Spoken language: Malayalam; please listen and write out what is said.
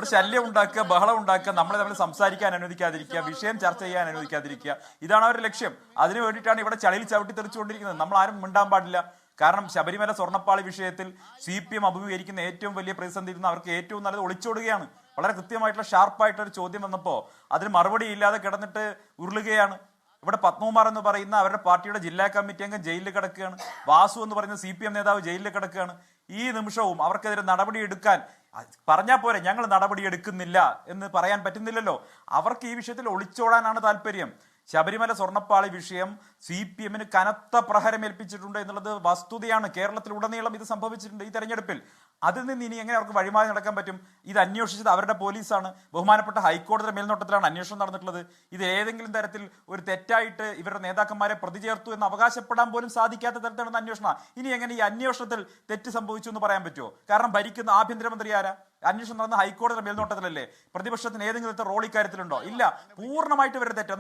ഇവിടെ ശല്യം ഉണ്ടാക്കുക, ബഹളം ഉണ്ടാക്കുക, നമ്മളെ തമ്മിൽ സംസാരിക്കാൻ അനുവദിക്കാതിരിക്കുക, വിഷയം ചർച്ച ചെയ്യാൻ അനുവദിക്കാതിരിക്കുക, ഇതാണ് അവരുടെ ലക്ഷ്യം. അതിനു വേണ്ടിയിട്ടാണ് ഇവിടെ ചളിയിൽ ചവിട്ടി തെറിച്ചുകൊണ്ടിരിക്കുന്നത്. നമ്മൾ ആരും മിണ്ടാൻ പാടില്ല. കാരണം ശബരിമല സ്വർണ്ണപ്പാളി വിഷയത്തിൽ CPM അഭിമുഖീകരിക്കുന്ന ഏറ്റവും വലിയ പ്രതിസന്ധി ഇരുന്ന് അവർക്ക് ഏറ്റവും നല്ലത് ഒളിച്ചോടുകയാണ്. വളരെ കൃത്യമായിട്ടുള്ള ഷാർപ്പായിട്ടൊരു ചോദ്യം വന്നപ്പോൾ അതിന് മറുപടി ഇല്ലാതെ കിടന്നിട്ട് ഉരുളുകയാണ്. ഇവിടെ പത്മകുമാർ എന്ന് പറയുന്ന അവരുടെ പാർട്ടിയുടെ ജില്ലാ കമ്മിറ്റി അംഗം ജയിലിൽ കിടക്കുകയാണ്. വാസു എന്ന് പറയുന്ന CPM നേതാവ് ജയിലിൽ കിടക്കുകയാണ്. ഈ നിമിഷവും അവർക്കെതിരെ നടപടി എടുക്കാൻ പറഞ്ഞാൽ പോരെ, ഞങ്ങൾ നടപടി എടുക്കുന്നില്ല എന്ന് പറയാൻ പറ്റുന്നില്ലല്ലോ. അവർക്ക് ഈ വിഷയത്തിൽ ഒളിച്ചോടാനാണ് താല്പര്യം. ശബരിമല സ്വർണ്ണപ്പാളി വിഷയം CPM-ന് കനത്ത പ്രഹരം ഏൽപ്പിച്ചിട്ടുണ്ട് എന്നുള്ളത് വസ്തുതയാണ്. കേരളത്തിലുടനീളം ഇത് സംഭവിച്ചിട്ടുണ്ട് ഈ തെരഞ്ഞെടുപ്പിൽ. അതിൽ നിന്ന് ഇനി എങ്ങനെ അവർക്ക് വഴിമാറി നടക്കാൻ പറ്റും? ഇത് അന്വേഷിച്ചത് അവരുടെ പോലീസാണ്. ബഹുമാനപ്പെട്ട ഹൈക്കോടതിയുടെ മേൽനോട്ടത്തിലാണ് അന്വേഷണം നടന്നിട്ടുള്ളത്. ഇത് ഏതെങ്കിലും തരത്തിൽ ഒരു തെറ്റായിട്ട് ഇവരുടെ നേതാക്കന്മാരെ പ്രതി ചേർത്തു എന്ന് അവകാശപ്പെടാൻ പോലും സാധിക്കാത്ത തരത്തിലുള്ള അന്വേഷണം. ഇനി എങ്ങനെ ഈ അന്വേഷണത്തിൽ തെറ്റ് സംഭവിച്ചു എന്ന് പറയാൻ പറ്റുമോ? കാരണം ഭരിക്കുന്ന ആഭ്യന്തരമന്ത്രി ആരാ? അന്വേഷണം നടന്ന ഹൈക്കോടതിയുടെ മേൽനോട്ടത്തിലല്ലേ? പ്രതിപക്ഷത്തിന് ഏതെങ്കിലും തരത്തിൽ റോൾ ഇക്കാര്യത്തിലുണ്ടോ? ഇല്ല. പൂർണ്ണമായിട്ട് ഇവരുടെ തെറ്റ്.